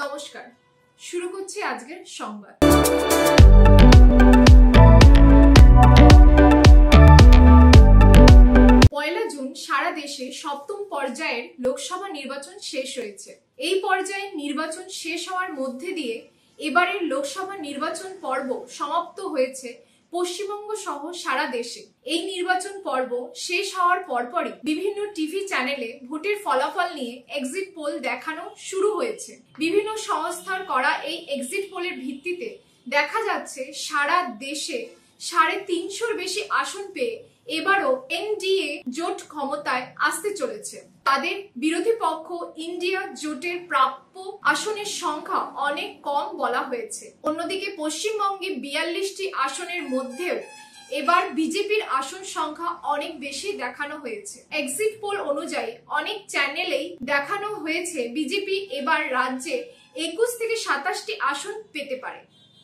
নমস্কার, শুরু করছি আজকের সংবাদ। পয়লা জুন সারা দেশে সপ্তম পর্যায়ের লোকসভা নির্বাচন শেষ হয়েছে। এই পর্যায়ে নির্বাচন শেষ হওয়ার মধ্যে দিয়ে এবারের লোকসভা নির্বাচন পর্ব সমাপ্ত হয়েছে পশ্চিমবঙ্গ সহ সারা দেশে। এই নির্বাচন পর্ব শেষ হওয়ার পরপরই বিভিন্ন টিভি চ্যানেলে ভোটের ফলাফল নিয়ে এক্সিট পোল দেখানো শুরু হয়েছে। বিভিন্ন সংস্থার করা এই এক্সিট পোলের ভিত্তিতে দেখা যাচ্ছে সারা দেশে 350-র বেশি আসন পেয়ে এবারও এনডিএ জোট ক্ষমতায় আসতে চলেছে। তাদের বিরোধী পক্ষ ইন্ডিয়া জোটের প্রাপ্য আসনের সংখ্যা অনেক কম বলা হয়েছে। অন্যদিকে পশ্চিমবঙ্গে 42টি আসনের মধ্যেও এবার বিজেপির আসন সংখ্যা অনেক বেশি দেখানো হয়েছে। এক্সিট পোল অনুযায়ী অনেক চ্যানেলেই দেখানো হয়েছে বিজেপি এবার রাজ্যে 21 থেকে 27টি আসন পেতে পারে।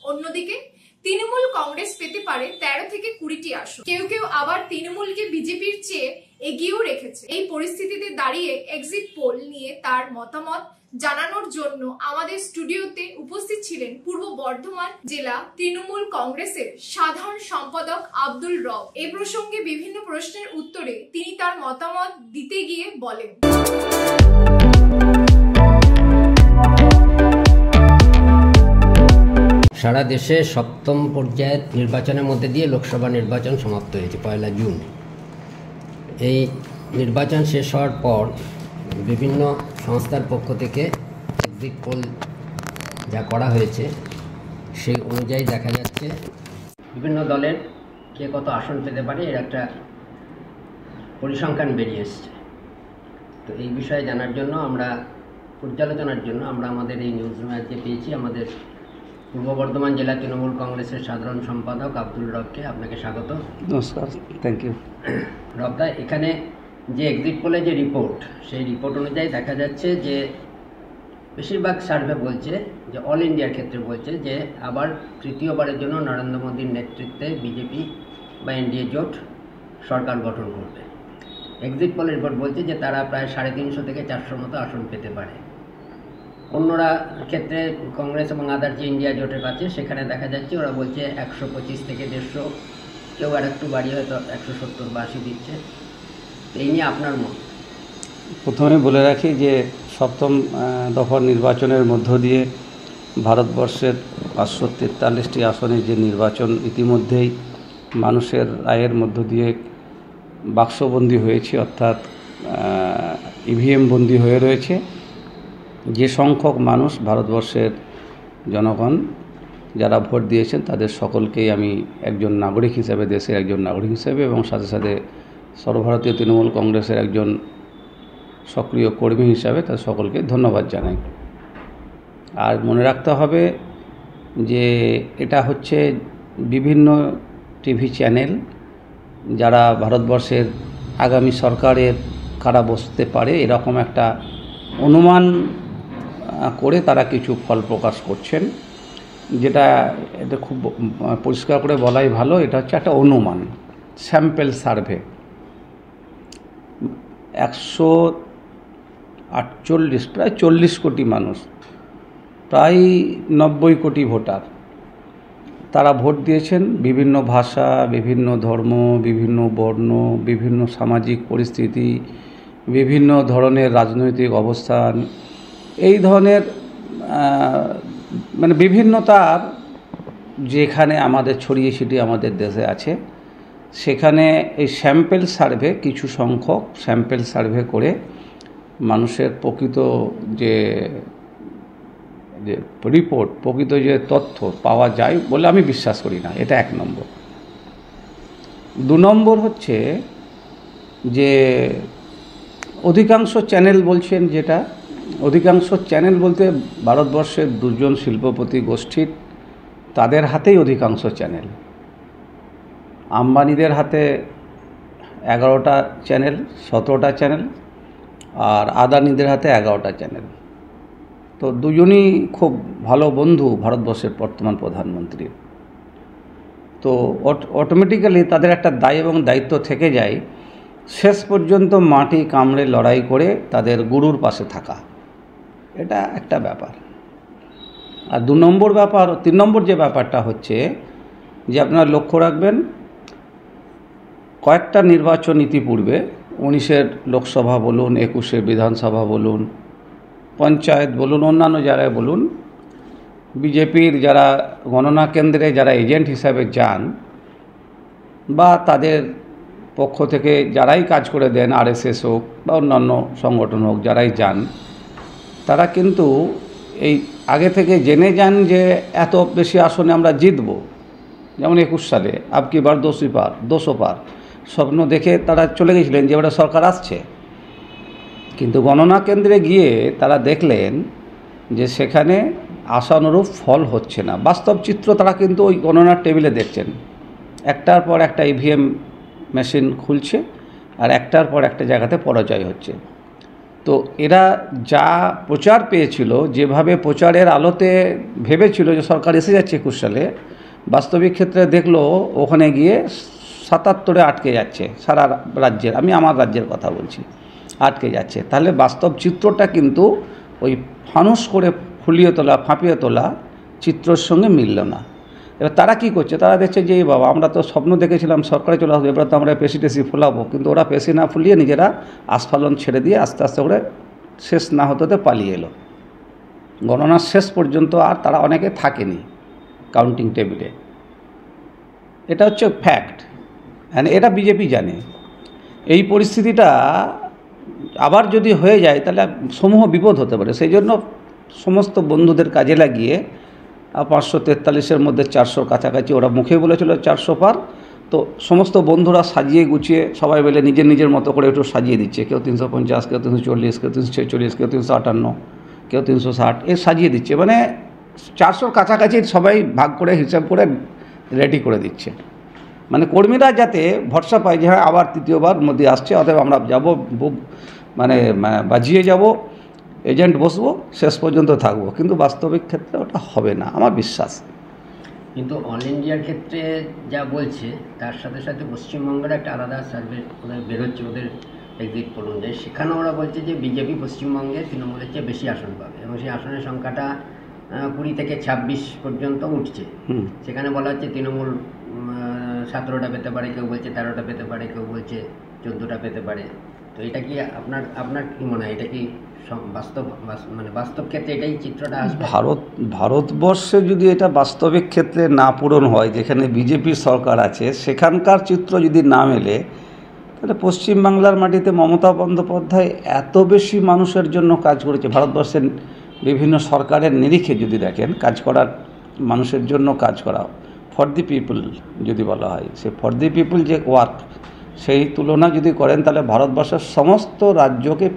অন্যদিকে তৃণমূল কংগ্রেস পেতে পারে 13 থেকে 20টি আসন। কেউ কেউ আবার তৃণমূলকে বিজেপির চেয়ে এগিয়েও রেখেছে। এই পরিস্থিতিতে দাঁড়িয়ে এক্সিট পোল নিয়ে তার মতামত জানানোর জন্য আমাদের স্টুডিওতে উপস্থিত ছিলেন পূর্ব বর্ধমান জেলা তৃণমূল কংগ্রেসের সাধারণ সম্পাদক আব্দুল রব। এই প্রসঙ্গে বিভিন্ন প্রশ্নের উত্তরে তিনি তার মতামত দিতে গিয়ে বলেন, সারা দেশে সপ্তম পর্যায়ের নির্বাচনের মধ্যে দিয়ে লোকসভা নির্বাচন সমাপ্ত হয়েছে পয়লা জুন। এই নির্বাচন শেষ হওয়ার পর বিভিন্ন সংস্থার পক্ষ থেকে এক্সিট পোল যা করা হয়েছে সেই অনুযায়ী দেখা যাচ্ছে বিভিন্ন দলের কে কত আসন পেতে পারে এর একটা পরিসংখ্যান বেরিয়ে এসছে। তো এই বিষয়ে জানার জন্য পর্যালোচনার জন্য আমরা আমাদের এই নিউজ রুমে আজকে পেয়েছি আমাদের পূর্ব বর্ধমান জেলা তৃণমূল কংগ্রেসের সাধারণ সম্পাদক আব্দুল রবকে। আপনাকে স্বাগত। নমস্কার, থ্যাংক ইউ। রবদা, এখানে যে এক্সিট পোলে যে রিপোর্ট, সেই রিপোর্ট অনুযায়ী দেখা যাচ্ছে যে বেশিরভাগ সার্ভে বলছে যে অল ইন্ডিয়ার ক্ষেত্রে বলছে যে আবার তৃতীয়বারের জন্য নরেন্দ্র মোদীর নেতৃত্বে বিজেপি বা এনডিএ জোট সরকার গঠন করবে। এক্সিট পোলের রিপোর্ট বলছে যে তারা প্রায় 350 থেকে 400 মতো আসন পেতে পারে। অন্যরা ক্ষেত্রে কংগ্রেস এবং আদার যে ইন্ডিয়া জোটের কাছে সেখানে দেখা যাচ্ছে ওরা বলছে 125 থেকে 150, কেউ আর একটু বাড়িয়ে হয়তো 170 বা 80 দিচ্ছে। এই নিয়ে আপনার মত? প্রথমে বলে রাখি যে সপ্তম দফার নির্বাচনের মধ্য দিয়ে ভারতবর্ষের 543টি আসনে যে নির্বাচন ইতিমধ্যেই মানুষের রায়ের মধ্য দিয়ে বাক্সবন্দি হয়েছে, অর্থাৎ ইভিএম বন্দি হয়ে রয়েছে। যে সংখ্যক মানুষ ভারতবর্ষের জনগণ যারা ভোট দিয়েছেন তাদের সকলকেই আমি একজন নাগরিক হিসাবে, দেশের একজন নাগরিক হিসাবে এবং সাথে সাথে সর্বভারতীয় তৃণমূল কংগ্রেসের একজন সক্রিয় কর্মী হিসাবে তাদের সকলকে ধন্যবাদ জানাই। আর মনে রাখতে হবে যে এটা হচ্ছে বিভিন্ন টিভি চ্যানেল যারা ভারতবর্ষের আগামী সরকারের কারা বসতে পারে এরকম একটা অনুমান করে তারা কিছু ফল প্রকাশ করছেন, যেটা এটা খুব পরিষ্কার করে বলাই ভালো। এটা হচ্ছে একটা অনুমান, স্যাম্পল সার্ভে। 148 প্রায় 40 কোটি মানুষ, প্রায় 90 কোটি ভোটার, তারা ভোট দিয়েছেন। বিভিন্ন ভাষা, বিভিন্ন ধর্ম, বিভিন্ন বর্ণ, বিভিন্ন সামাজিক পরিস্থিতি, বিভিন্ন ধরনের রাজনৈতিক অবস্থান, এই ধরনের মানে বিভিন্নতার যেখানে আমাদের ছড়িয়ে ছিটিয়ে আমাদের দেশে আছে, সেখানে এই স্যাম্পল সার্ভে, কিছু সংখ্যক স্যাম্পল সার্ভে করে মানুষের প্রকৃত যে রিপোর্ট, প্রকৃত যে তথ্য পাওয়া যায় বলে আমি বিশ্বাস করি না। এটা 1 নম্বর। 2 নম্বর হচ্ছে যে অধিকাংশ চ্যানেল বলছেন, যেটা অধিকাংশ চ্যানেল বলতে ভারতবর্ষের 2জন শিল্পপতি গোষ্ঠীর, তাদের হাতেই অধিকাংশ চ্যানেল। আম্বানিদের হাতে 11টা চ্যানেল, 17টা চ্যানেল, আর আদানিদের হাতে 11টা চ্যানেল। তো দুজনই খুব ভালো বন্ধু ভারতবর্ষের বর্তমান প্রধানমন্ত্রীর। তো অটোমেটিক্যালি তাদের একটা দায় এবং দায়িত্ব থেকে যায় শেষ পর্যন্ত মাটি কামড়ে লড়াই করে তাদের গুরুর পাশে থাকা। এটা একটা ব্যাপার। আর 2 নম্বর ব্যাপার, 3 নম্বর যে ব্যাপারটা হচ্ছে যে আপনারা লক্ষ্য রাখবেন, কয়েকটা নির্বাচন ইতিপূর্বে 19-এর লোকসভা বলুন, 21-এর বিধানসভা বলুন, পঞ্চায়েত বলুন, অন্যান্য জায়গায় বলুন, বিজেপির যারা গণনা কেন্দ্রে যারা এজেন্ট হিসাবে যান বা তাদের পক্ষ থেকে যারাই কাজ করে দেন, আরএসএস হোক বা অন্যান্য সংগঠন হোক, যারাই যান, তারা কিন্তু এই আগে থেকে জেনে যান যে এত বেশি আসনে আমরা জিতব। যেমন 21 সালে আবকি বার 200 পার স্বপ্ন দেখে তারা চলে গেছিলেন যে এবারে সরকার আসছে। কিন্তু গণনা কেন্দ্রে গিয়ে তারা দেখলেন যে সেখানে আশানুরূপ ফল হচ্ছে না। বাস্তব চিত্র তারা কিন্তু ওই গণনার টেবিলে দেখছেন, একটার পর একটা ইভিএম মেশিন খুলছে আর একটার পর একটা জায়গাতে পরাজয় হচ্ছে। তো এরা যা প্রচার পেয়েছিল, যেভাবে প্রচারের আলোতে ভেবেছিল যে সরকার এসে যাচ্ছে 21 সালে, বাস্তবিক ক্ষেত্রে দেখলো ওখানে গিয়ে 77-এ আটকে যাচ্ছে সারা রাজ্যের। আমি আমার রাজ্যের কথা বলছি, আটকে যাচ্ছে। তাহলে বাস্তব চিত্রটা কিন্তু ওই ফানুস করে ফুলিয়ে তোলা, ফাঁপিয়ে তোলা চিত্রের সঙ্গে মিলল না। এবার তারা কি করছে, তারা দেখছে যে বাবা আমরা তো স্বপ্ন দেখেছিলাম সরকারে চলে আসবে, এবার তো আমরা পেশি টেশি ফোলাবো। কিন্তু ওরা পেশি না ফুলিয়ে নিজেরা আস্ফালন ছেড়ে দিয়ে আস্তে আস্তে করে শেষ না হতে পালিয়ে এলো। গণনার শেষ পর্যন্ত আর তারা অনেকে থাকেনি কাউন্টিং টেবিলে। এটা হচ্ছে ফ্যাক্ট, এটা বিজেপি জানে। এই পরিস্থিতিটা আবার যদি হয়ে যায় তাহলে সমূহ বিপদ হতে পারে। সেই জন্য সমস্ত বন্ধুদের কাজে লাগিয়ে 543-এর মধ্যে 400 কাছাকাছি ওরা মুখে বলেছিল 400 পার। তো সমস্ত বন্ধুরা সাজিয়ে গুছিয়ে সবাই মিলে নিজের নিজের মতো করে একটু সাজিয়ে দিচ্ছে। কেউ 350, কেউ 340, কেউ 346, কেউ 358, কেউ 360 সাজিয়ে দিচ্ছে। মানে 400-র কাছাকাছি সবাই ভাগ করে হিসাব করে রেডি করে দিচ্ছে। মানে কর্মীরা যাতে ভরসা পায় যে হ্যাঁ আবার তৃতীয়বার মোদি আসছে, অতএব আমরা যাবো, মানে বাজিয়ে যাব, এজেন্ট বসবো, শেষ পর্যন্ত থাকবো। কিন্তু বাস্তবিক ক্ষেত্রে ওটা হবে না আমার বিশ্বাস। কিন্তু অল ইন্ডিয়ার ক্ষেত্রে যা বলছে তার সাথে সাথে পশ্চিমবঙ্গের একটা আলাদা সার্ভে ওদের বেরোচ্ছে, ওদের এক্সিট পোল অনুযায়ী। সেখানে ওরা বলছে যে বিজেপি পশ্চিমবঙ্গে তৃণমূলের চেয়ে বেশি আসন পাবে এবং সেই আসনের সংখ্যাটা 20 থেকে 26 পর্যন্ত উঠছে। সেখানে বলা হচ্ছে তৃণমূল 17টা পেতে পারে, কেউ বলছে 13টা পেতে পারে, কেউ বলছে 14টা পেতে পারে। তো এটা কি আপনার কি মনে হয়, এটা কি বাস্তব ক্ষেত্রে এটাই চিত্রটা আসবে? ভারতবর্ষে যদি এটা বাস্তবিক ক্ষেত্রে না পূরণ হয়, যেখানে বিজেপির সরকার আছে, সেখানকার চিত্র যদি না মেলে, তাহলে পশ্চিমবাংলার মাটিতে মমতা বন্দ্যোপাধ্যায় এত বেশি মানুষের জন্য কাজ করেছে। ভারতবর্ষের বিভিন্ন সরকারের নিরিখে যদি দেখেন, কাজ করার মানুষের জন্য কাজ করা, ফর দি পিপল যদি বলা হয়, সে ফর দি পিপল যে ওয়ার্ক, সেই তুলনা যদি করেন তাহলে ভারতবর্ষের সমস্ত রাজ্যকে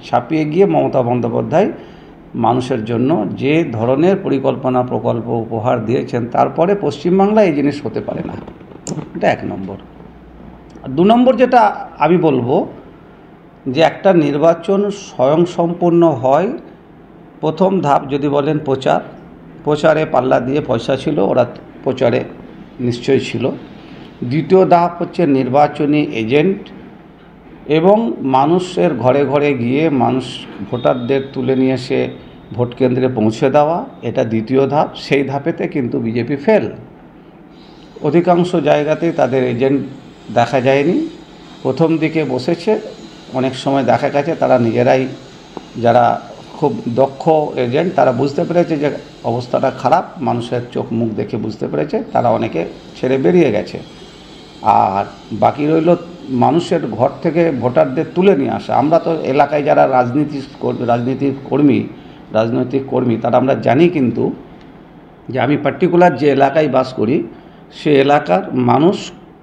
ছাপিয়ে গিয়ে মমতা বন্দ্যোপাধ্যায় মানুষের জন্য যে ধরনের পরিকল্পনা প্রকল্প উপহার দিয়েছেন, তারপরে পশ্চিমবাংলায় এই জিনিস হতে পারে না। এটা 1 নম্বর। 2 নম্বর যেটা আমি বলবো, যে একটা নির্বাচন স্বয়ংসম্পূর্ণ হয়, প্রথম ধাপ যদি বলেন প্রচারে পাল্লা দিয়ে পয়সা ছিল, ওরা প্রচারে নিশ্চয়ই ছিল। দ্বিতীয় ধাপ হচ্ছে নির্বাচনী এজেন্ট এবং মানুষের ঘরে ঘরে গিয়ে ভোটারদের তুলে নিয়ে এসে ভোট কেন্দ্রে পৌঁছে দেওয়া, এটা দ্বিতীয় ধাপ। সেই ধাপেতে কিন্তু বিজেপি ফেল। অধিকাংশ জায়গাতেই তাদের এজেন্ট দেখা যায়নি। প্রথম দিকে বসেছে, অনেক সময় দেখা গেছে তারা নিজেরাই, যারা খুব দক্ষ এজেন্ট, তারা বুঝতে পেরেছে যে অবস্থাটা খারাপ, মানুষের চোখ মুখ দেখে বুঝতে পেরেছে, তারা অনেকে ছেড়ে বেরিয়ে গেছে। আর বাকি রইল মানুষের ঘর থেকে ভোটারদের তুলে নিয়ে আসা। আমরা তো এলাকায় যারা রাজনৈতিক কর্মী তারা আমরা জানি, কিন্তু যে আমি পার্টিকুলার যে এলাকায় বাস করি, সে এলাকার মানুষ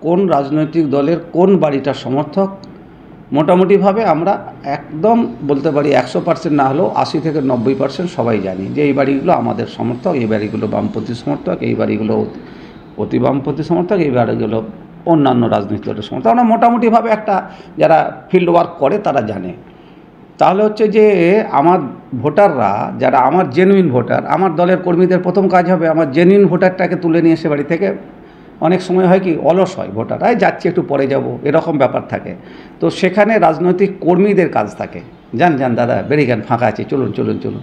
কোন রাজনৈতিক দলের কোন বাড়িটার সমর্থক, মোটামুটিভাবে আমরা একদম বলতে পারি 100% না হলেও 80 থেকে 90% সবাই জানি যে এই বাড়িগুলো আমাদের সমর্থক, এই বাড়িগুলো বামপন্থী সমর্থক, এই বাড়িগুলো অতি বামপন্থী সমর্থক, এই বাড়িগুলো অন্যান্য রাজনৈতিক দলের সমর্থক। আমরা মোটামুটিভাবে একটা, যারা ফিল্ড ওয়ার্ক করে তারা জানে। তাহলে হচ্ছে যে আমার ভোটাররা, যারা আমার জেনুইন ভোটার, আমার দলের কর্মীদের প্রথম কাজ হবে আমার জেনুইন ভোটারটাকে তুলে নিয়ে এসে বাড়ি থেকে অনেক সময় হয় কি অলস হয় ভোটার, যাচ্ছি একটু পরে যাব, এরকম ব্যাপার থাকে। তো সেখানে রাজনৈতিক কর্মীদের কাজ থাকে, যান যান দাদা বেরিয়ে যান, ফাঁকা আছে, চলুন চলুন চলুন,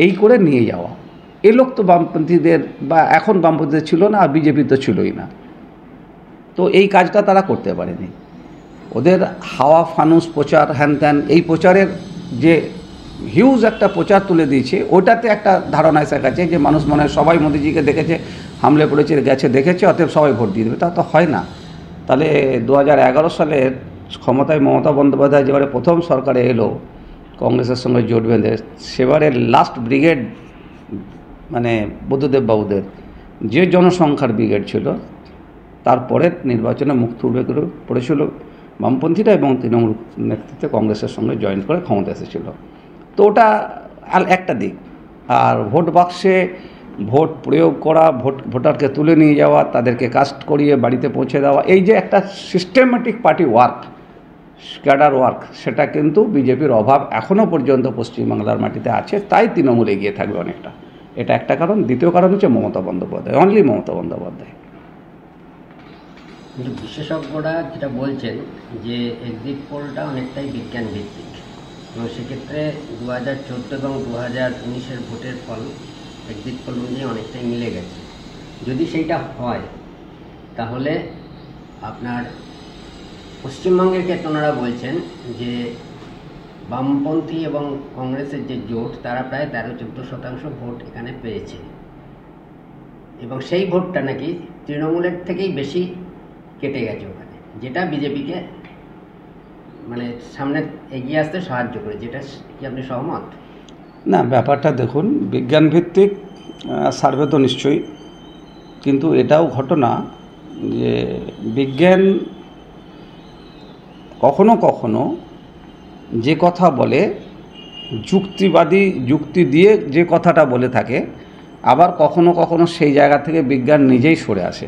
এই করে নিয়ে যাওয়া। এই লোক তো বামপন্থীদের বা এখন বামপন্থীদের ছিল না, আর বিজেপি তো ছিলই না। তো এই কাজটা তারা করতে পারেনি। ওদের হাওয়া ফানুস প্রচার হ্যান ত্যান, এই প্রচারের যে হিউজ একটা প্রচার তুলে দিয়েছে, ওটাতে একটা ধারণা এসে গেছে যে মানুষ মনে হয় সবাই মোদিজিকে দেখেছে, হামলে পড়েছে, গেছে, দেখেছে, অতএব সবাই ভোট দিয়ে দেবে। তা তো হয় না। তাহলে 2011 সালের ক্ষমতায় মমতা বন্দ্যোপাধ্যায় যেবারে প্রথম সরকারে এলো কংগ্রেসের সঙ্গে জোট বেঁধে, সেবারে লাস্ট ব্রিগেড মানে বুদ্ধদেব বাবুদের যে জনসংখ্যার ব্রিগেড ছিল, তারপরে নির্বাচনে মুখ থুবড়ে করে পড়েছিল বামপন্থীরা এবং তৃণমূল নেতৃত্বে কংগ্রেসের সঙ্গে জয়েন করে ক্ষমতা এসেছিল। তো ওটা একটা দিক। আর ভোট বাক্সে ভোট প্রয়োগ করা, ভোটারকে তুলে নিয়ে যাওয়া, তাদেরকে কাস্ট করিয়ে বাড়িতে পৌঁছে দেওয়া, এই যে একটা systematic party work, cadre work, সেটা কিন্তু বিজেপির অভাব এখনও পর্যন্ত পশ্চিমবাংলার মাটিতে আছে। তাই তৃণমূল এগিয়ে থাকবে অনেকটা। এটা একটা কারণ। দ্বিতীয় কারণ হচ্ছে মমতা বন্দ্যোপাধ্যায়, অনলি মমতা বন্দ্যোপাধ্যায়। কিন্তু বিশেষজ্ঞরা যেটা বলছেন যে এক্সিট পোলটা অনেকটাই বিজ্ঞান ভিত্তিক, এবং সেক্ষেত্রে 2014 এবং 2019-এর ভোটের ফল এক্সিট পোল অনুযায়ী অনেকটাই মিলে গেছে। যদি সেইটা হয় তাহলে আপনার পশ্চিমবঙ্গের ক্ষেত্রে ওনারা বলছেন যে বামপন্থী এবং কংগ্রেসের যে জোট, তারা প্রায় 13-14% ভোট এখানে পেয়েছে, এবং সেই ভোটটা নাকি তৃণমূলের থেকেই বেশি কেটে গেছে ওখানে, যেটা বিজেপিকে মানে সামনে এগিয়ে আসতে সাহায্য করে। যেটা কি আপনি সহমত? না, ব্যাপারটা দেখুন, বিজ্ঞানভিত্তিক সার্ভে তো নিশ্চয়ই, কিন্তু এটাও ঘটনা যে বিজ্ঞান কখনো কখনো যে কথা বলে যুক্তিবাদী, যুক্তি দিয়ে যে কথাটা বলে থাকে, আবার কখনো কখনো সেই জায়গা থেকে বিজ্ঞান নিজেই সরে আসে।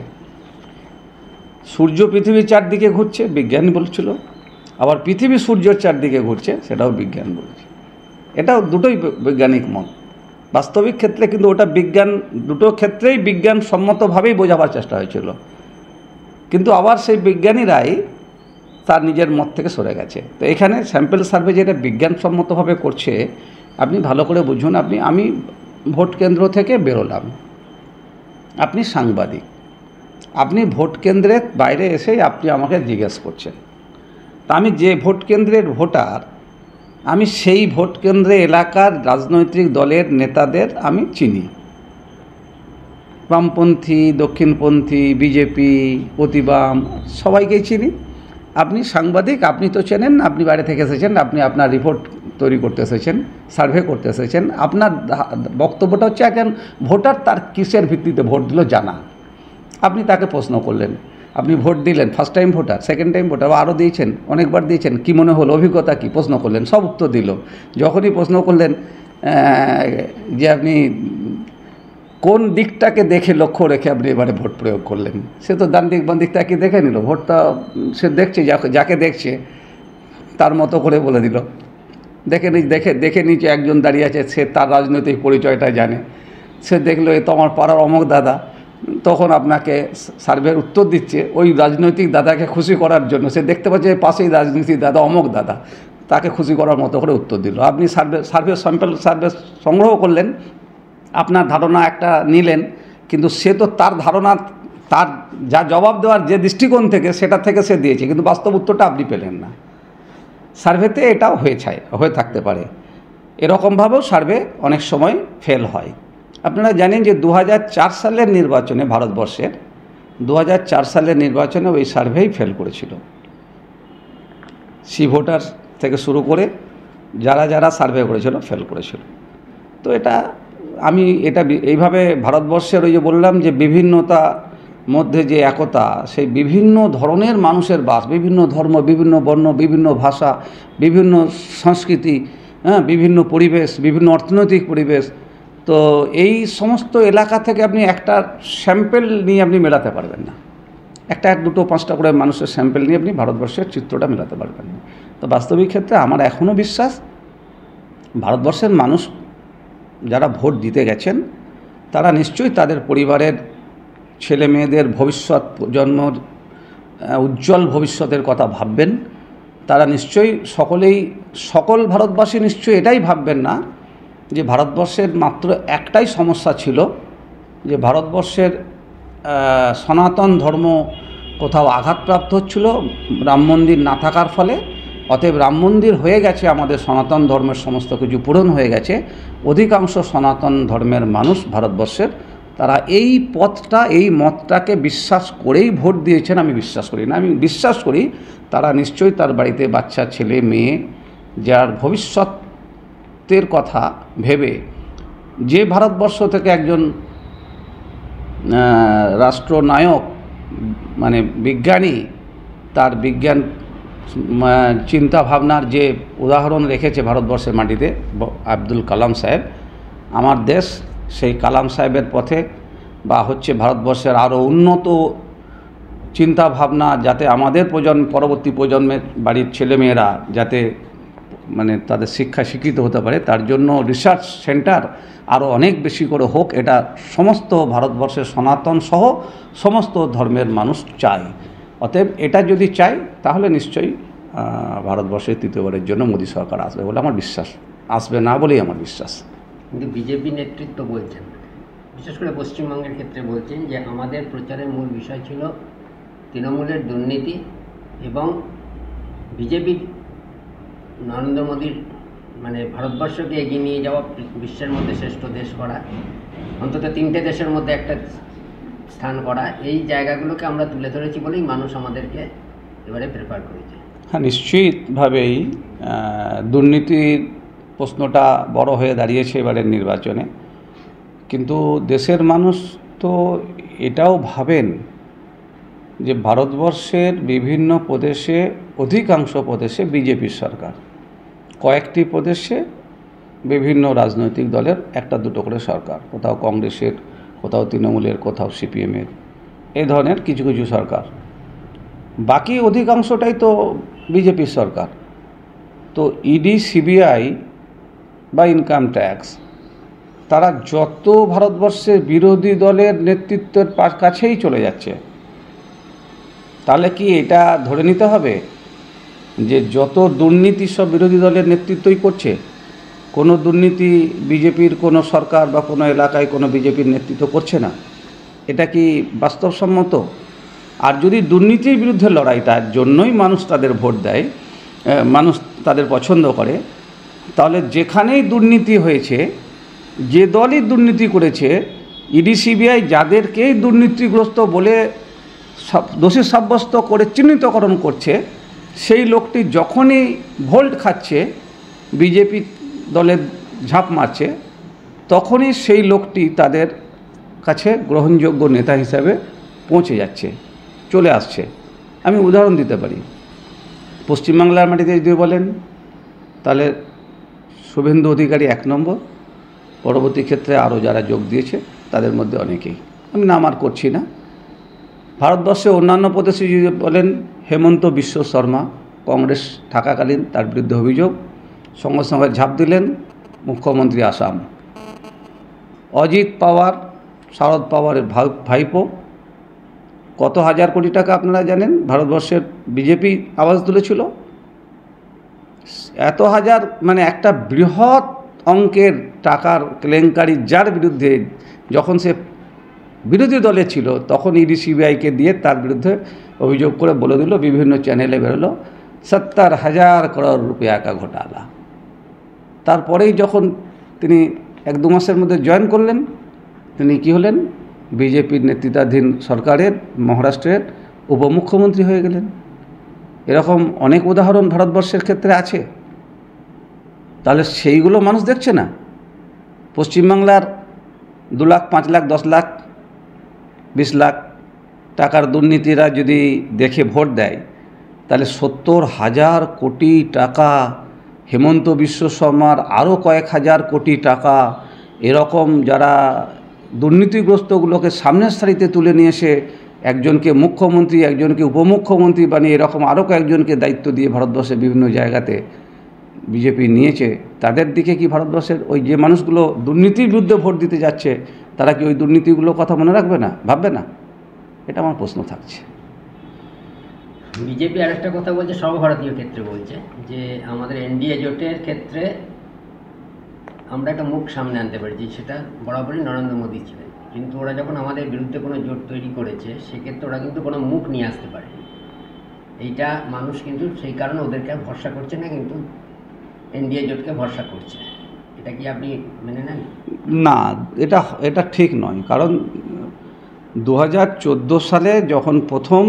সূর্য পৃথিবীর চারদিকে ঘুরছে, বিজ্ঞান বলছিল, আবার পৃথিবী সূর্যের চারদিকে ঘুরছে, সেটাও বিজ্ঞান বলছে। এটাও দুটোই বৈজ্ঞানিক মত। বাস্তবিক ক্ষেত্রে কিন্তু ওটা বিজ্ঞান, দুটো ক্ষেত্রেই বিজ্ঞানসম্মতভাবেই বোঝাবার চেষ্টা হয়েছিল, কিন্তু আবার সেই বিজ্ঞানীরাই তার নিজের মত থেকে সরে গেছে। তো এখানে স্যাম্পল সার্ভে যেটা বিজ্ঞানসম্মতভাবে করছে, আপনি ভালো করে বুঝুন। আমি ভোট কেন্দ্র থেকে বেরোলাম, আপনি সাংবাদিক, আপনি ভোট কেন্দ্রের বাইরে এসেই আপনি আমাকে জিজ্ঞেস করছেন। তা আমি যে ভোট কেন্দ্রের ভোটার, আমি সেই ভোট কেন্দ্রে এলাকার রাজনৈতিক দলের নেতাদের আমি চিনি, বামপন্থী, দক্ষিণপন্থী, বিজেপি, প্রতিবাম, সবাইকেই চিনি। আপনি সাংবাদিক, আপনি তো চেনেন না, আপনি বাইরে থেকে এসেছেন, আপনি আপনার রিপোর্ট তৈরি করতে এসেছেন, সার্ভে করতে এসেছেন। আপনার বক্তব্যটা হচ্ছে একজন ভোটার তার কিসের ভিত্তিতে ভোট দিল জানা। আপনি তাকে প্রশ্ন করলেন, আপনি ভোট দিলেন, first time voter, second time voter, বা আরও দিয়েছেন, অনেকবার দিয়েছেন, কী মনে হলো, অভিজ্ঞতা কী, প্রশ্ন করলেন, সব উত্তর দিল। যখনই প্রশ্ন করলেন যে আপনি কোন দিকটাকে দেখে লক্ষ্য রেখে আপনি এবারে ভোট প্রয়োগ করলেন, সে তো ডান দিক বাম দিক তাকে দেখে নিল, ভোটটা সে দেখছে, যাকে দেখছে তার মতো করে বলে দিল। দেখে নিচে একজন দাঁড়িয়ে আছে, সে তার রাজনৈতিক পরিচয়টা জানে, সে দেখলো এ তো আমার পাড়ার অমুক দাদা, তখন আপনাকে সার্ভের উত্তর দিচ্ছে ওই রাজনৈতিক দাদাকে খুশি করার জন্য। সে দেখতে পাচ্ছে পাশেই রাজনীতির দাদা অমুক দাদা, তাকে খুশি করার মতো করে উত্তর দিল। আপনি স্যাম্পল সার্ভে সংগ্রহ করলেন, আপনার ধারণা একটা নিলেন, কিন্তু সে তো তার ধারণা, তার যা জবাব দেওয়ার যে দৃষ্টিকোণ থেকে, সেটা থেকে সে দিয়েছে, কিন্তু বাস্তব উত্তরটা আপনি পেলেন না। সার্ভেতে এটাও হয়ে থাকতে পারে। এরকমভাবেও সার্ভে অনেক সময় ফেল হয়। আপনারা জানেন যে 2004 সালের নির্বাচনে, ভারতবর্ষের 2004 সালের নির্বাচনে ওই সার্ভেই ফেল করেছিল। সি ভোটার থেকে শুরু করে যারা সার্ভে করেছিল ফেল করেছিল। তো আমি এইভাবে ভারতবর্ষের ওই যে বললাম যে বিভিন্নতা মধ্যে যে একতা, সেই বিভিন্ন ধরনের মানুষের বাস, বিভিন্ন ধর্ম, বিভিন্ন বর্ণ, বিভিন্ন ভাষা, বিভিন্ন সংস্কৃতি, বিভিন্ন পরিবেশ, বিভিন্ন অর্থনৈতিক পরিবেশ। তো এই সমস্ত এলাকা থেকে আপনি একটা স্যাম্পেল নিয়ে আপনি মেলাতে পারবেন না। একটা, দুটো, পাঁচটা করে মানুষের স্যাম্পেল নিয়ে আপনি ভারতবর্ষের চিত্রটা মেলাতে পারবেন না। তো বাস্তবিক ক্ষেত্রে আমার এখনও বিশ্বাস, ভারতবর্ষের মানুষ যারা ভোট দিতে গেছেন, তারা নিশ্চয়ই তাদের পরিবারের ছেলে মেয়েদের ভবিষ্যৎ প্রজন্মর উজ্জ্বল ভবিষ্যতের কথা ভাববেন। তারা নিশ্চয়ই সকল ভারতবাসী নিশ্চয়ই এটাই ভাববেন না যে ভারতবর্ষের মাত্র একটাই সমস্যা ছিল, যে ভারতবর্ষের সনাতন ধর্ম কোথাও আঘাতপ্রাপ্ত হচ্ছিল রাম মন্দির না থাকার ফলে। অতএব রাম মন্দির হয়ে গেছে, আমাদের সনাতন ধর্মের সমস্ত কিছু পূরণ হয়ে গেছে। অধিকাংশ সনাতন ধর্মের মানুষ ভারতবর্ষের, তারা এই মতটাকে বিশ্বাস করেই ভোট দিয়েছেন। আমি বিশ্বাস করি না, আমি বিশ্বাস করি তারা নিশ্চয়ই তার বাড়িতে বাচ্চা ছেলে মেয়ে যার ভবিষ্যতের কথা ভেবে যে ভারতবর্ষ থেকে একজন রাষ্ট্রনায়ক মানে বিজ্ঞানী তার বিজ্ঞান চিন্তা ভাবনার যে উদাহরণ রেখেছে ভারতবর্ষের মাটিতে আব্দুল কালাম সাহেব, আমার দেশ সেই কালাম সাহেবের পথে বা ভারতবর্ষের আরও উন্নত চিন্তা ভাবনা যাতে আমাদের পরবর্তী প্রজন্মের বাড়ির ছেলেমেয়েরা যাতে মানে তাদের শিক্ষায় শিক্ষিত হতে পারে, তার জন্য রিসার্চ সেন্টার আরও অনেক বেশি করে হোক, এটা সমস্ত ভারতবর্ষের সনাতন সহ সমস্ত ধর্মের মানুষ চায়। অতএব এটা যদি চাই তাহলে নিশ্চয়ই ভারতবর্ষের তৃতীয়বারের জন্য মোদী সরকার আসবে বলে আমার বিশ্বাস, আসবে না বলেই আমার বিশ্বাস। কিন্তু বিজেপি নেতৃত্ব বলছেন, বিশেষ করে পশ্চিমবঙ্গের ক্ষেত্রে বলছেন যে আমাদের প্রচারের মূল বিষয় ছিল তৃণমূলের দুর্নীতি এবং বিজেপির নরেন্দ্র মোদীর মানে ভারতবর্ষকে এগিয়ে নিয়ে যাওয়া, বিশ্বের মধ্যে শ্রেষ্ঠ দেশ করা, অন্তত 3টে দেশের মধ্যে একটা স্থান করা। এই জায়গাগুলোকে আমরা তুলে ধরেছি বলেই মানুষ আমাদেরকে এবারে প্রেফার করেছে। হ্যাঁ, নিশ্চিতভাবেই দুর্নীতির প্রশ্নটা বড় হয়ে দাঁড়িয়েছে এবারের নির্বাচনে। কিন্তু দেশের মানুষ তো এটাও ভাবেন যে ভারতবর্ষের বিভিন্ন প্রদেশে, অধিকাংশ প্রদেশে বিজেপির সরকার, কয়েকটি প্রদেশে বিভিন্ন রাজনৈতিক দলের একটা দুটো করে সরকার, কোথাও কংগ্রেসের, কোথাও তৃণমূলের, কোথাও সিপিএমের, এই ধরনের কিছু কিছু সরকার। বাকি অধিকাংশটাই তো বিজেপির সরকার। তো ইডি, সিবিআই বা ইনকাম ট্যাক্স, তারা যত ভারতবর্ষের বিরোধী দলের নেতৃত্বের কাছেই চলে যাচ্ছে। তাহলে কি এটা ধরে নিতে হবে যে যত দুর্নীতি সব বিরোধী দলের নেতৃত্বই করছে? কোনো দুর্নীতি বিজেপির কোনো সরকার বা কোনো এলাকায় কোনো বিজেপির নেতৃত্ব করছে না? এটা কি বাস্তবসম্মত? আর যদি দুর্নীতির বিরুদ্ধে লড়াইটার জন্যই মানুষ তাদের ভোট দেয়, মানুষ তাদের পছন্দ করে, তাহলে যেখানেই দুর্নীতি হয়েছে, যে দলই দুর্নীতি করেছে, ইডি সিবিআই যাদেরকেই দুর্নীতিগ্রস্ত বলে দোষী সাব্যস্ত করে চিহ্নিতকরণ করছে, সেই লোকটি যখনই ভোল্ট খাচ্ছে, বিজেপি দলের ঝাঁপ মারছে, তখনই সেই লোকটি তাদের কাছে গ্রহণযোগ্য নেতা হিসাবে পৌঁছে যাচ্ছে, চলে আসছে। আমি উদাহরণ দিতে পারি। পশ্চিমবাংলার মাটিতে যদি বলেন তাহলে শুভেন্দু অধিকারী 1 নম্বর, পরবর্তী ক্ষেত্রে আরও যারা যোগ দিয়েছে তাদের মধ্যে অনেকেই, আমি নাম আর করছি না। ভারতবর্ষে অন্যান্য প্রদেশে যদি বলেন, হেমন্ত বিশ্ব শর্মা, কংগ্রেস থাকাকালীন তার বিরুদ্ধে অভিযোগ, সঙ্গে সঙ্গে ঝাঁপ দিলেন মুখ্যমন্ত্রী আসাম। অজিত পাওয়ার, শরদ পাওয়ারের ভাইপো, কত হাজার কোটি টাকা আপনারা জানেন ভারতবর্ষের বিজেপি আওয়াজ তুলেছিল। এত হাজার মানে একটা বৃহৎ অঙ্কের টাকার কেলেঙ্কারি, যার বিরুদ্ধে যখন সে বিরোধী দলে ছিল তখন ইডি সিবিআইকে দিয়ে তার বিরুদ্ধে অভিযোগ করে বলে দিল, বিভিন্ন চ্যানেলে বেরোলো 70,000 করোড় রুপিয়া কা ঘোটালা। তারপরেই যখন তিনি 1-2 মাসের মধ্যে জয়েন করলেন, তিনি কি হলেন? বিজেপির নেতৃত্বাধীন সরকারের মহারাষ্ট্রের উপমুখ্যমন্ত্রী হয়ে গেলেন। এরকম অনেক উদাহরণ ভারতবর্ষের ক্ষেত্রে আছে। তাহলে সেইগুলো মানুষ দেখছে না? পশ্চিমবাংলার 2 লাখ, 5 লাখ, 10 লাখ, 20 লাখ টাকার দুর্নীতিরা যদি দেখে ভোট দেয়, তাহলে 70,000 কোটি টাকা, হেমন্ত বিশ্ব শর্মার আরও কয়েক হাজার কোটি টাকা, এরকম যারা দুর্নীতিগ্রস্তগুলোকে সামনের সারিতে তুলে নিয়ে এসে একজনকে মুখ্যমন্ত্রী, একজনকে উপমুখ্যমন্ত্রী বানিয়ে এরকম আরও কয়েকজনকে দায়িত্ব দিয়ে ভারতবর্ষের বিভিন্ন জায়গাতে বিজেপি নিয়েছে, তাদের দিকে কি ভারতবর্ষের ওই যে মানুষগুলো দুর্নীতির বিরুদ্ধে ভোট দিতে যাচ্ছে, তারা কি ওই দুর্নীতিগুলোর কথা মনে রাখবে না, ভাববে না? এটা আমার প্রশ্ন থাকছে। বিজেপি আরেকটা কথা বলছে, সর্বভারতীয় ক্ষেত্রে বলছে যে আমাদের এনডিএ জোটের ক্ষেত্রে আমরা একটা মুখ সামনে আনতে পারছি, সেটা বরাবরই নরেন্দ্র মোদী ছিলেন, কিন্তু ওরা যখন আমাদের বিরুদ্ধে কোনো জোট তৈরি করেছে সেক্ষেত্রে ওরা কিন্তু কোনো মুখ নিয়ে আসতে পারেনি। এইটা মানুষ কিন্তু সেই কারণে ওদেরকে আর ভরসা করছে না, কিন্তু এনডিএ জোটকে ভরসা করছে। এটা কি আপনি মেনে নেন? না, এটা ঠিক নয়। কারণ 2014 সালে যখন প্রথম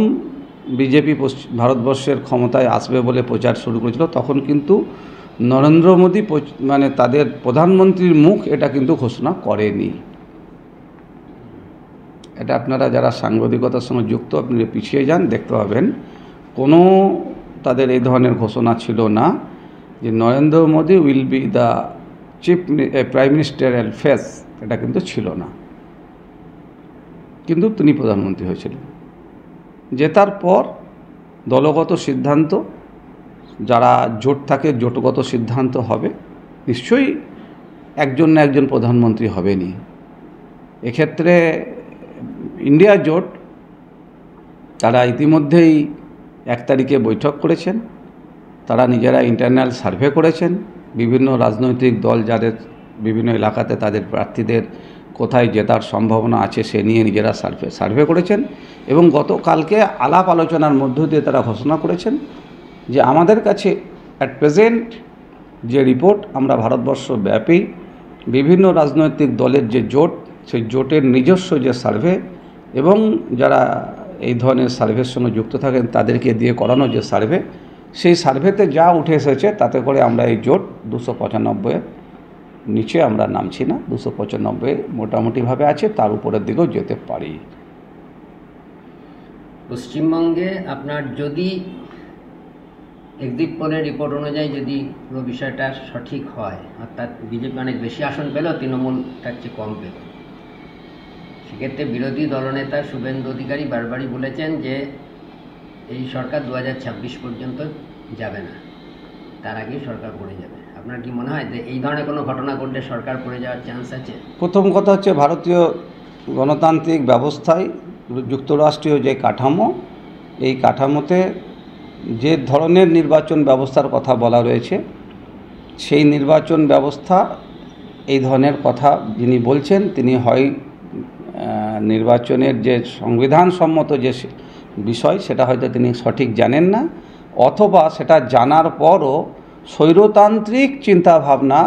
বিজেপি ভারতবর্ষের ক্ষমতায় আসবে বলে প্রচার শুরু করেছিল, তখন কিন্তু নরেন্দ্র মোদী মানে তাদের প্রধানমন্ত্রীর মুখ এটা কিন্তু ঘোষণা করেনি। এটা আপনারা যারা সাংবাদিকতার সঙ্গে যুক্ত, আপনি পিছিয়ে যান, দেখতে পাবেন কোনো তাদের এই ধরনের ঘোষণা ছিল না যে Narendra Modi will be the chief prime ministerial face, এটা কিন্তু ছিল না। কিন্তু তিনি প্রধানমন্ত্রী হয়েছিলেন। জেতার পর দলগত সিদ্ধান্ত, যারা জোট থাকে জোটগত সিদ্ধান্ত হবে, নিশ্চয়ই একজন না একজন প্রধানমন্ত্রী হবেনি। এক্ষেত্রে ইন্ডিয়া জোট তারা ইতিমধ্যেই 1 তারিখে বৈঠক করেছেন, তারা নিজেরা ইন্টারনাল সার্ভে করেছেন, বিভিন্ন রাজনৈতিক দল যাদের বিভিন্ন এলাকাতে তাদের প্রার্থীদের কোথায় জেতার সম্ভাবনা আছে সে নিয়ে নিজেরা সার্ভে করেছেন, এবং গতকালকে আলাপ আলোচনার মধ্য দিয়ে তারা ঘোষণা করেছেন যে আমাদের কাছে অ্যাট প্রেজেন্ট যে রিপোর্ট, আমরা ভারতবর্ষ ব্যাপী বিভিন্ন রাজনৈতিক দলের যে জোট, সেই জোটের নিজস্ব যে সার্ভে এবং যারা এই ধরনের সার্ভের সঙ্গে যুক্ত থাকেন তাদেরকে দিয়ে করানো যে সার্ভে, সেই সার্ভেতে যা উঠে এসেছে তাতে করে আমরা এই জোট 295-এর নিচে আমরা নামছি না, 295 মোটামুটিভাবে আছে, তার উপরের দিকেও যেতে পারি। পশ্চিমবঙ্গে আপনার যদি এক্সিট পোলের রিপোর্ট অনুযায়ী যদি পুরো বিষয়টা সঠিক হয়, অর্থাৎ বিজেপি অনেক বেশি আসন পেল, তৃণমূল তার চেয়ে কম পেল, সেক্ষেত্রে বিরোধী দলনেতা শুভেন্দু অধিকারী বারবারই বলেছেন যে এই সরকার 2026 পর্যন্ত যাবে না, তার আগেই সরকার পড়ে যাবে। আপনার কি মনে হয় যে এই ধরনের কোনো ঘটনা ঘটলে সরকার পড়ে যাওয়ার চান্স আছে? প্রথম কথা হচ্ছে, ভারতীয় গণতান্ত্রিক ব্যবস্থায় যুক্তরাষ্ট্রীয় যে কাঠামো, এই কাঠামোতে যে ধরনের নির্বাচন ব্যবস্থার কথা বলা রয়েছে, সেই নির্বাচন ব্যবস্থা এই ধরনের কথা যিনি বলছেন তিনি হয় নির্বাচনের যে সংবিধানসম্মত যে বিষয় সেটা হয়তো তিনি সঠিক জানেন না, অথবা সেটা জানার পরও স্বৈরতান্ত্রিক চিন্তাভাবনা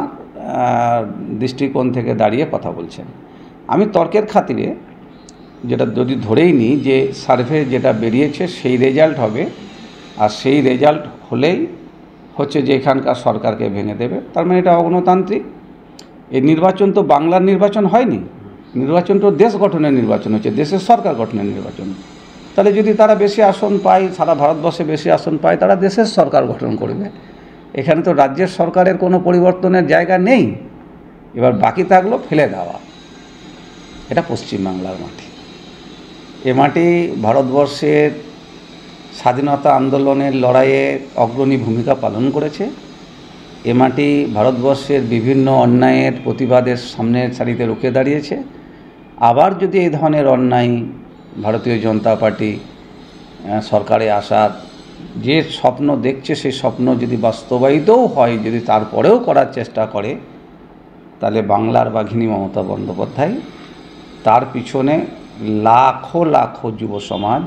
দৃষ্টিকোণ থেকে দাঁড়িয়ে কথা বলছেন। আমি তর্কের খাতিরে যেটা যদি ধরেই নিই যে সার্ভে যেটা বেরিয়েছে সেই রেজাল্ট হবে, আর সেই রেজাল্ট হলেই হচ্ছে যে এখানকার সরকারকে ভেঙে দেবে, তার মানে এটা অগণতান্ত্রিক। এই নির্বাচন তো বাংলার নির্বাচন হয়নি, নির্বাচন তো দেশ গঠনের নির্বাচন হচ্ছে, দেশের সরকার গঠনের নির্বাচন। তাহলে যদি তারা বেশি আসন পায়, সারা ভারতবর্ষে বেশি আসন পায়, তারা দেশের সরকার গঠন করবে। এখানে তো রাজ্যের সরকারের কোনো পরিবর্তনের জায়গা নেই। এবার বাকি থাকলো ফেলে দেওয়া। এটা পশ্চিমবাংলার মাটি। এ মাটি ভারতবর্ষের স্বাধীনতা আন্দোলনের লড়াইয়ে অগ্রণী ভূমিকা পালন করেছে। এ মাটি ভারতবর্ষের বিভিন্ন অন্যায়ের প্রতিবাদের সামনের সারিতে রুখে দাঁড়িয়েছে। আবার যদি এই ধরনের অন্যায় ভারতীয় জনতা পার্টি সরকারে আসার যে স্বপ্ন দেখছে, সেই স্বপ্ন যদি বাস্তবায়িতও হয়, যদি তারপরেও করার চেষ্টা করে, তাহলে বাংলার বাঘিনী মমতা বন্দ্যোপাধ্যায়, তার পিছনে লাখো লাখো যুব সমাজ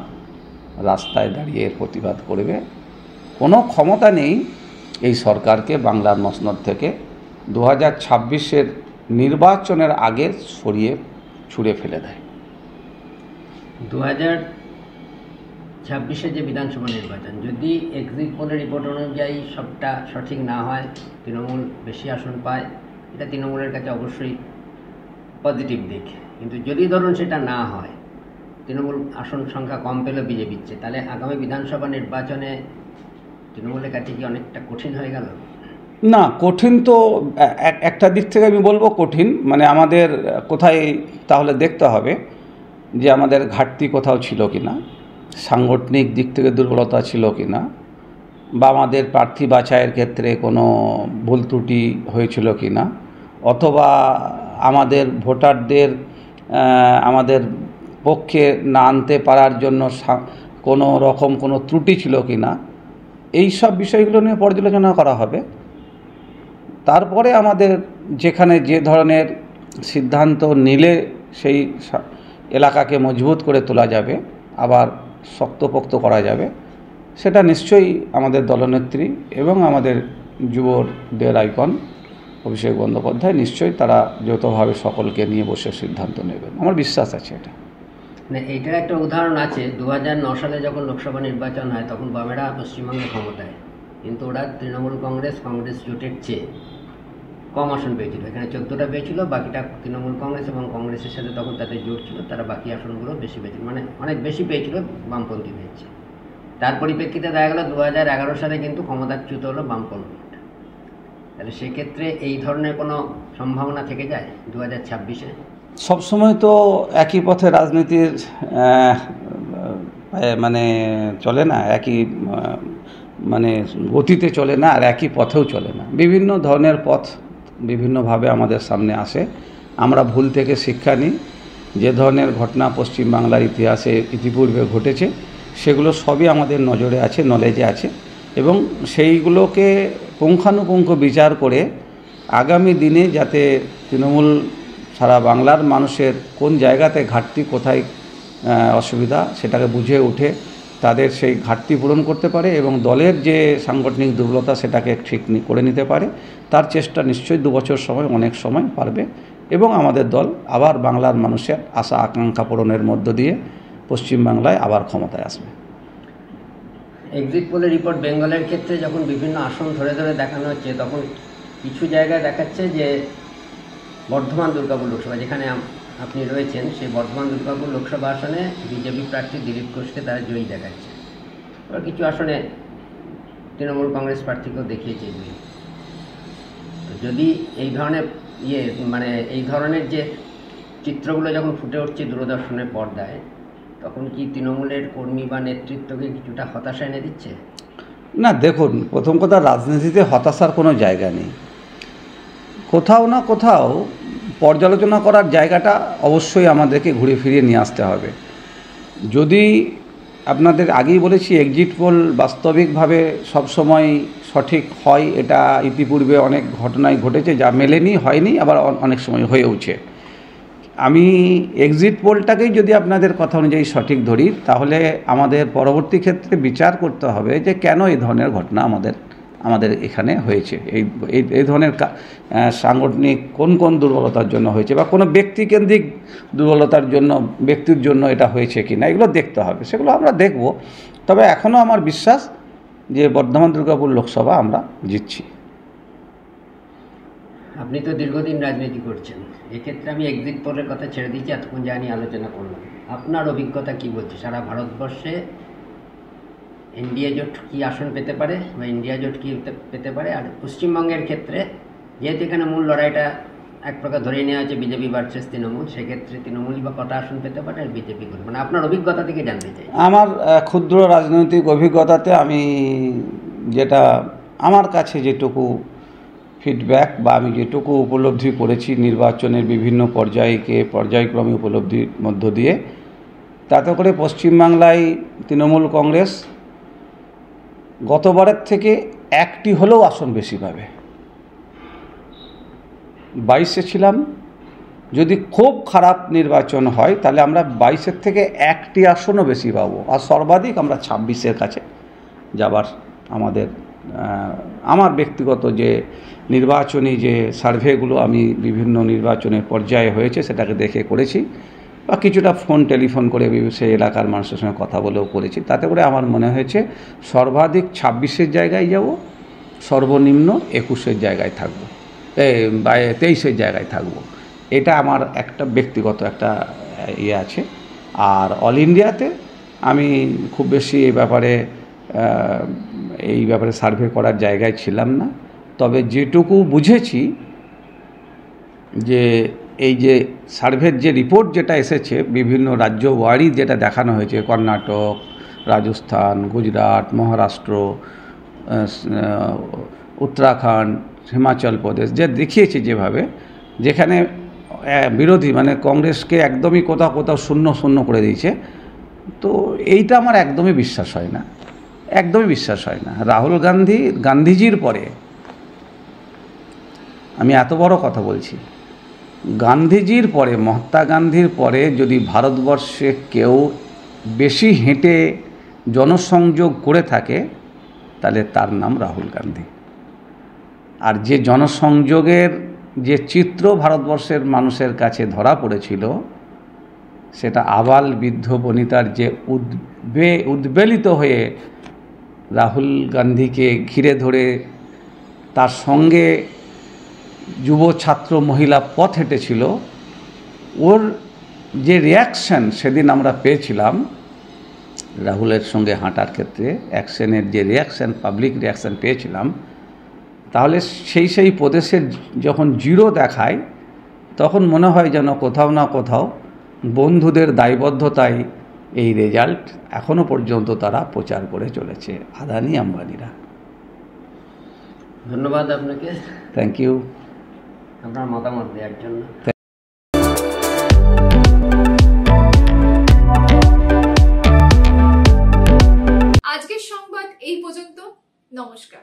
রাস্তায় দাঁড়িয়ে প্রতিবাদ করবে। কোনো ক্ষমতা নেই এই সরকারকে বাংলার মসনদ থেকে 2026-এর নির্বাচনের আগে সরিয়ে ছুঁড়ে ফেলে দেয়। 2026-এর যে বিধানসভা নির্বাচন, যদি এক্সিট পোলের রিপোর্ট অনুযায়ী সবটা সঠিক না হয়, তৃণমূল বেশি আসন পায়, এটা তৃণমূলের কাছে অবশ্যই পজিটিভ দিক। কিন্তু যদি ধরুন সেটা না হয়, তৃণমূল আসন সংখ্যা কম পেল বিজেপির চেয়ে, তাহলে আগামী বিধানসভা নির্বাচনে তৃণমূলের কাছে কি অনেকটা কঠিন হয়ে গেল? না, কঠিন তো একটা দিক থেকে আমি বলবো কঠিন, মানে আমাদের কোথায় তাহলে দেখতে হবে যে আমাদের ঘাটতি কোথাও ছিল কি না, সাংগঠনিক দিক থেকে দুর্বলতা ছিল কি না, বা আমাদের প্রার্থী বাছাইয়ের ক্ষেত্রে কোনো ভুল ত্রুটি হয়েছিল কি না, অথবা আমাদের ভোটারদের আমাদের পক্ষে না আনতে পারার জন্য কোনো রকম কোনো ত্রুটি ছিল কি না, এই সব বিষয়গুলো নিয়ে পর্যালোচনা করা হবে। তারপরে আমাদের যেখানে যে ধরনের সিদ্ধান্ত নিলে সেই এলাকাকে মজবুত করে তোলা যাবে, আবার শক্তপোক্ত করা যাবে, সেটা নিশ্চয়ই আমাদের দলনেত্রী এবং আমাদের যুবদের আইকন অভিষেক বন্দ্যোপাধ্যায় নিশ্চয়ই তারা যৌথভাবে সকলকে নিয়ে বসে সিদ্ধান্ত নেবেন, আমার বিশ্বাস আছে এটা। মানে এইটার একটা উদাহরণ আছে, 2009 সালে যখন লোকসভা নির্বাচন হয় তখন বামেরা পশ্চিমবঙ্গে ক্ষমতায়, কিন্তু ওরা তৃণমূল কংগ্রেস জোটের চেয়ে কম আসন পেয়েছিল। এখানে 14টা পেয়েছিল, বাকিটা তৃণমূল কংগ্রেস এবং কংগ্রেসের সাথে তখন তাদের জোট ছিল, তারা বাকি আসনগুলো বেশি পেয়েছিল, মানে অনেক বেশি পেয়েছিল, বামপন্থী পেয়েছে। তার পরিপ্রেক্ষিতে দেখা গেল 2011 সালে কিন্তু ক্ষমতাচ্যুত হলো বামপন্থী। তাহলে সেক্ষেত্রে এই ধরনের কোনো সম্ভাবনা থেকে যায় 2026-এ? সবসময় তো একই পথে রাজনীতির মানে চলে না, একই মানে গতিতে চলে না, আর একই পথেও চলে না। বিভিন্ন ধরনের পথ বিভিন্নভাবে আমাদের সামনে আসে। আমরা ভুল থেকে শিক্ষা নিই। যে ধরনের ঘটনা পশ্চিমবাংলার ইতিহাসে ইতিপূর্বে ঘটেছে সেগুলো সবই আমাদের নজরে আছে, নলেজে আছে, এবং সেইগুলোকে পুঙ্খানুপুঙ্খ বিচার করে আগামী দিনে যাতে তৃণমূল সারা বাংলার মানুষের কোন জায়গাতে ঘাটতি, কোথায় অসুবিধা, সেটাকে বুঝে উঠে তাদের সেই ঘাটতি পূরণ করতে পারে এবং দলের যে সাংগঠনিক দুর্বলতা সেটাকে ঠিক করে নিতে পারে, তার চেষ্টা নিশ্চয়ই 2 বছর সময় অনেক সময় পারবে, এবং আমাদের দল আবার বাংলার মানুষের আশা আকাঙ্ক্ষা পূরণের মধ্য দিয়ে পশ্চিমবাংলায় আবার ক্ষমতায় আসবে। এক্সিট পোলের রিপোর্ট বেঙ্গলের ক্ষেত্রে যখন বিভিন্ন আসন ধরে ধরে দেখানো হচ্ছে, তখন কিছু জায়গায় দেখাচ্ছে যে বর্ধমান দুর্গাপুর লোকসভা, যেখানে আপনি রয়েছেন, সেই বর্ধমান দুর্গাপুর লোকসভা আসনে বিজেপি প্রার্থী দিলীপ ঘোষকে তারা জয়ী দেখাচ্ছে। এবার কিছু আসনে তৃণমূল কংগ্রেস প্রার্থীকেও দেখিয়েছে জয়ী। যদি এই ধরনের মানে এই ধরনের যে চিত্রগুলো যখন ফুটে উঠছে দূরদর্শনের পর্দায়, তখন কি তৃণমূলের কর্মী বা নেতৃত্বকে কিছুটা হতাশা এনে দিচ্ছে? না, দেখুন, প্রথম কথা, রাজনীতিতে হতাশার কোনো জায়গা নেই। কোথাও না কোথাও পর্যালোচনা করার জায়গাটা অবশ্যই আমাদেরকে ঘুরে ফিরিয়ে নিয়ে আসতে হবে। যদি আপনাদের আগেই বলেছি, এক্সিট পোল বাস্তবিকভাবে সবসময় সঠিক হয়, এটা ইতিপূর্বে অনেক ঘটনাই ঘটেছে, যা মেলেনি, হয়নি, আবার অনেক সময় হয়েওছে। আমি এক্সিট পোলটাকেই যদি আপনাদের কথা অনুযায়ী সঠিক ধরি, তাহলে আমাদের পরবর্তী ক্ষেত্রে বিচার করতে হবে যে কেন এই ধরনের ঘটনা আমাদের এখানে হয়েছে, এই ধরনের সাংগঠনিক কোন দুর্বলতার জন্য হয়েছে, বা কোনো ব্যক্তিকেন্দ্রিক দুর্বলতার জন্য, ব্যক্তির জন্য এটা হয়েছে কি না, এগুলো দেখতে হবে, সেগুলো আমরা দেখব। তবে এখনও আমার বিশ্বাস যে বর্ধমান দুর্গাপুর লোকসভা আমরা জিতছি। আপনি তো দীর্ঘদিন রাজনীতি করছেন, এক্ষেত্রে আমি এক্সিট পোলের কথা ছেড়ে দিচ্ছি, এতক্ষণ যা নিয়ে আলোচনা করলাম, আপনার অভিজ্ঞতা কি বলছে? সারা ভারতবর্ষে এনডিএ জোট কি আসন পেতে পারে, বা ইন্ডিয়া জোট কি পেতে পারে? আর পশ্চিমবঙ্গের ক্ষেত্রে যেহেতু এখানে মূল লড়াইটা এক প্রকার ধরেই নেওয়া হচ্ছে বিজেপি ভার্সেস তৃণমূল, সেক্ষেত্রে তৃণমূলই বা কটা আসন পেতে পারে আর বিজেপি করবে, মানে আপনার অভিজ্ঞতা থেকে জানতে চাই। আমার ক্ষুদ্র রাজনৈতিক অভিজ্ঞতাতে আমি যেটা, আমার কাছে যেটুকু ফিডব্যাক বা আমি যেটুকু উপলব্ধি করেছি নির্বাচনের বিভিন্ন পর্যায়ক্রমে উপলব্ধির মধ্য দিয়ে, তাতে করে পশ্চিমবাংলায় তৃণমূল কংগ্রেস গতবারের থেকে একটি হলেও আসন বেশি পাবে। 22-এ ছিলাম, যদি খুব খারাপ নির্বাচন হয় তাহলে আমরা 22-এর থেকে একটি আসনও বেশি পাবো, আর সর্বাধিক আমরা 26-এর কাছে যাবার আমার ব্যক্তিগত যে নির্বাচনী যে সার্ভেগুলো আমি বিভিন্ন নির্বাচনের পর্যায়ে হয়েছে সেটাকে দেখে করেছি, বা কিছুটা টেলিফোন করে সেই এলাকার মানুষের সঙ্গে কথা বলেও করেছি, তাতে করে আমার মনে হয়েছে সর্বাধিক 26-এর জায়গায় যাব, সর্বনিম্ন 21-এর জায়গায় থাকবো, 23-এর জায়গায় থাকবো। এটা আমার একটা ব্যক্তিগত একটা আছে। আর অল ইন্ডিয়াতে আমি খুব বেশি এই ব্যাপারে সার্ভে করার জায়গায় ছিলাম না, তবে যেটুকু বুঝেছি যে এই যে সার্ভের যে রিপোর্ট যেটা এসেছে বিভিন্ন রাজ্য ওয়ারি যেটা দেখানো হয়েছে, কর্ণাটক, রাজস্থান, গুজরাট, মহারাষ্ট্র, উত্তরাখণ্ড, হিমাচল প্রদেশ, যে দেখিয়েছে যেভাবে, যেখানে বিরোধী, মানে কংগ্রেসকে একদমই কোথাও কোথাও শূন্য শূন্য করে দিয়েছে। তো এইটা আমার একদমই বিশ্বাস হয় না, একদমই বিশ্বাস হয় না। রাহুল গান্ধীজির পরে, আমি এত বড় কথা বলছি, গান্ধীজির পরে, মহাত্মা গান্ধীর পরে যদি ভারতবর্ষে কেউ বেশি হেঁটে জনসংযোগ করে থাকে তাহলে তার নাম রাহুল গান্ধী। আর যে জনসংযোগের যে চিত্র ভারতবর্ষের মানুষের কাছে ধরা পড়েছিল, সেটা আবাল বৃদ্ধ বনিতার যে উদ্বেলিত হয়ে রাহুল গান্ধীকে ঘিরে ধরে তার সঙ্গে যুব ছাত্র মহিলা পথ হেঁটেছিল, ওর যে রিয়াকশান সেদিন আমরা পেয়েছিলাম রাহুলের সঙ্গে হাঁটার ক্ষেত্রে, অ্যাকশনের যে রিয়াকশান, পাবলিক রিয়াকশান পেয়েছিলাম, তাহলে সেই প্রদেশের যখন জিরো দেখায় তখন মনে হয় যেন কোথাও না কোথাও বন্ধুদের দায়বদ্ধতায় এই রেজাল্ট এখনও পর্যন্ত তারা প্রচার করে চলেছে, আদানি আম্বানিরা। ধন্যবাদ আপনাকে, থ্যাংক ইউ আপনার মতামত দেওয়ার জন্য। আজকের সংবাদ এই পর্যন্ত। নমস্কার।